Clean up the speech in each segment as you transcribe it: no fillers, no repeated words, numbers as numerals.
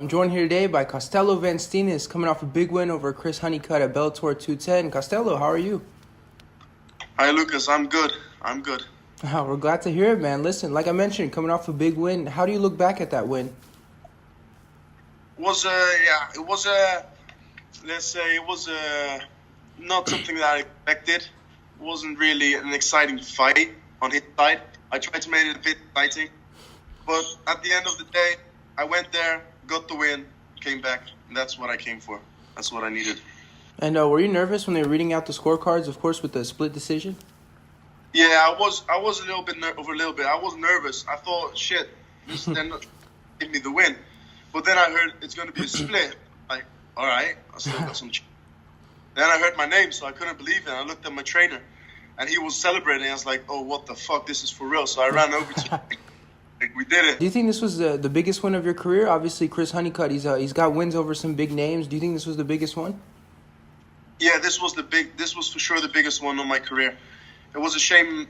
I'm joined here today by Costello Van Steenis, coming off a big win over Chris Honeycutt at Bellator 210. Costello, how are you? Hi, Lucas. I'm good. Oh, we're glad to hear it, man. Listen, like I mentioned, coming off a big win, how do you look back at that win? Let's say it was not something that I expected. It wasn't really an exciting fight on his side. I tried to make it a bit exciting, but at the end of the day, I went there, got the win, came back, and that's what I came for. That's what I needed. And were you nervous when they were reading out the scorecards, of course, with the split decision? Yeah, I was a little bit. I was nervous. I thought, shit, they're not give me the win. But then I heard it's going to be a split. Like, all right, I still got some. Then I heard my name, so I couldn't believe it. I looked at my trainer, and he was celebrating. I was like, oh, what the fuck? This is for real. So I ran over to him. Like, we did it. Do you think this was the biggest win of your career? Obviously, Chris Honeycutt, he's got wins over some big names. Do you think this was the biggest one? Yeah, this was for sure the biggest one of my career. It was a shame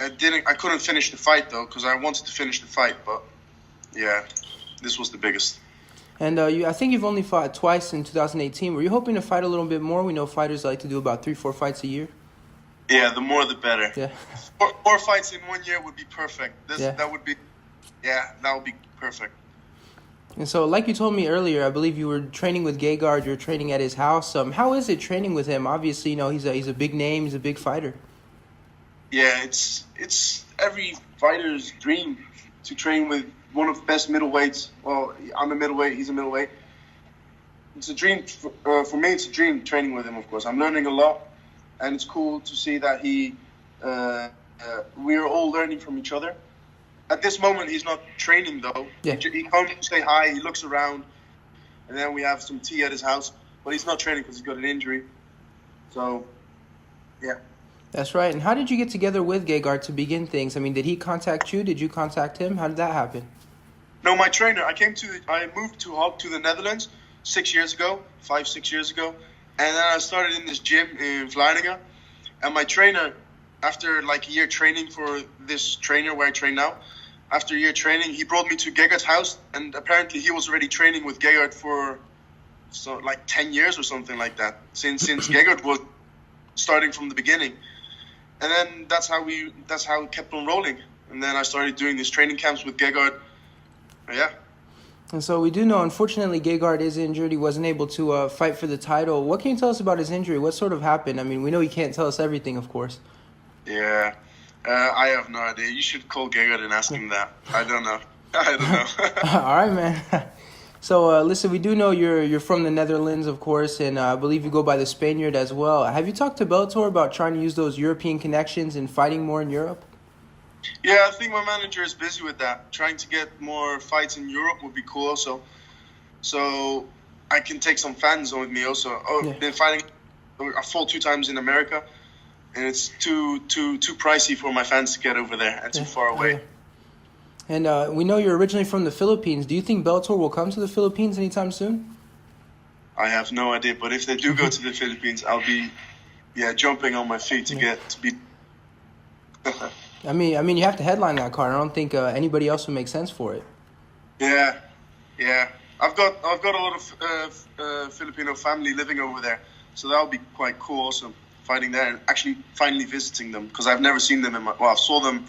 I couldn't finish the fight though, because I wanted to finish the fight. But yeah, this was the biggest. And I think you've only fought twice in 2018. Were you hoping to fight a little bit more? We know fighters like to do about 3-4 fights a year. Yeah, the more the better. Yeah. Four fights in 1 year would be perfect. Yeah. That would be perfect. And so, like you told me earlier, I believe you were training with Gegard. You're training at his house. How is it training with him? Obviously, he's a big name. He's a big fighter. Yeah, it's every fighter's dream to train with one of the best middleweights. Well, I'm a middleweight. He's a middleweight. It's a dream for me. It's a dream training with him. Of course, I'm learning a lot, and it's cool to see that we are all learning from each other. At this moment, he's not training, though. Yeah. He comes to say hi, he looks around, and then we have some tea at his house. But he's not training because he's got an injury. So, yeah. That's right. And how did you get together with Gegard to begin things? I mean, did he contact you? Did you contact him? How did that happen? No, my trainer. I moved to the Netherlands 5-6 years ago. And then I started in this gym in Vlaardingen. And my trainer, after like a year training for this trainer where I train now, after a year training, he brought me to Gegard's house, and apparently he was already training with Gegard for 10 years or something like that, since Gegard was starting from the beginning. And then that's how it kept on rolling. And then I started doing these training camps with Gegard. Yeah. And so we do know, unfortunately, Gegard is injured. He wasn't able to fight for the title. What can you tell us about his injury? What sort of happened? I mean, we know he can't tell us everything, of course. Yeah. I have no idea. You should call Gegard and ask him that. I don't know. All right, man. So, listen, we do know you're from the Netherlands, of course, and I believe you go by the Spaniard as well. Have you talked to Bellator about trying to use those European connections and fighting more in Europe? Yeah, I think my manager is busy with that. Trying to get more fights in Europe would be cool also. So I can take some fans on with me also. Been fighting. I fought 2 times in America. And it's too pricey for my fans to get over there and too far away. And we know you're originally from the Philippines. Do you think Bellator will come to the Philippines anytime soon? I have no idea, but if they do go to the Philippines, I'll be, jumping on my feet to be. I mean, you have to headline that card. I don't think anybody else would make sense for it. Yeah. I've got a lot of Filipino family living over there, so that'll be quite cool also. Fighting there and actually finally visiting them, because I've never seen them I saw them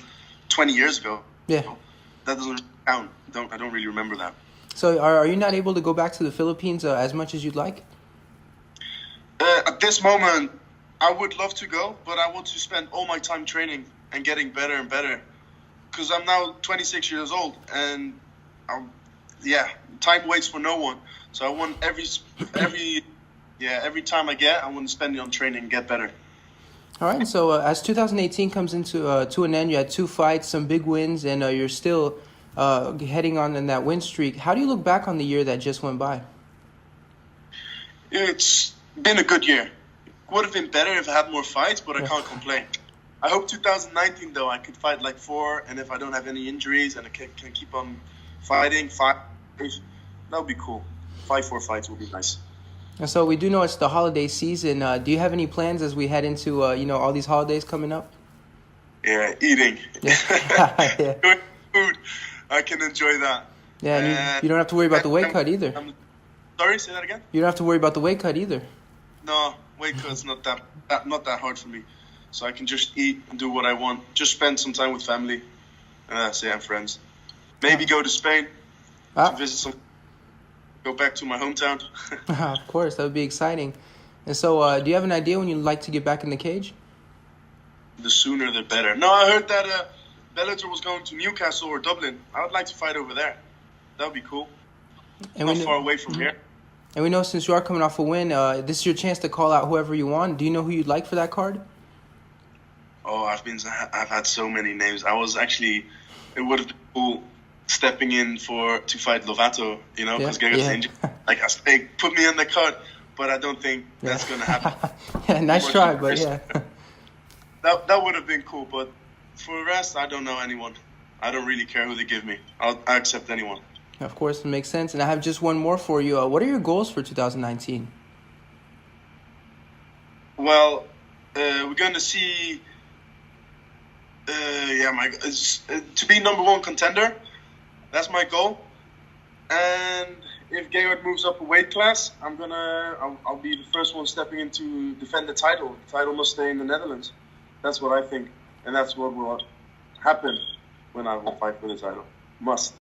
20 years ago. Yeah. So that doesn't count. I don't really remember that. So are you not able to go back to the Philippines as much as you'd like? At this moment, I would love to go, but I want to spend all my time training and getting better and better, because I'm now 26 years old, and time waits for no one. So I want every time I want to spend it on training and get better. All right, so as 2018 comes to an end, you had 2 fights, some big wins, and you're still heading on in that win streak. How do you look back on the year that just went by? It's been a good year. It would have been better if I had more fights, but I can't complain. I hope 2019, though, I could fight like 4, and if I don't have any injuries and I can keep on fighting, that would be cool. 5-4 fights would be nice. And so we do know it's the holiday season. Do you have any plans as we head into all these holidays coming up? Yeah, eating. Yeah. Good food. I can enjoy that. Yeah, and you don't have to worry about the weight cut either. Sorry, say that again. You don't have to worry about the weight cut either. No, weight cut's not that hard for me. So I can just eat and do what I want. Just spend some time with family, and that's it, and friends. Maybe go to Spain to visit some. Go back to my hometown. Of course, that would be exciting. And so, do you have an idea when you'd like to get back in the cage? The sooner the better. No, I heard that Bellator was going to Newcastle or Dublin. I would like to fight over there. That would be cool. And not far away from here. And we know since you are coming off a win, this is your chance to call out whoever you want. Do you know who you'd like for that card? Oh, I've had so many names. It would have been cool stepping in to fight Lovato, because Gegard's injured. Like I say, put me on the card, but I don't think that's gonna happen. Yeah, nice try, but yeah. That would have been cool, but for the rest, I don't know anyone. I don't really care who they give me. I accept anyone. Of course, it makes sense. And I have just one more for you. What are your goals for 2019? Well, we're going to see. To be number one contender. That's my goal. And if Gegard moves up a weight class, I'll be the first one stepping in to defend the title. The title must stay in the Netherlands. That's what I think, and that's what will happen when I will fight for the title. Must.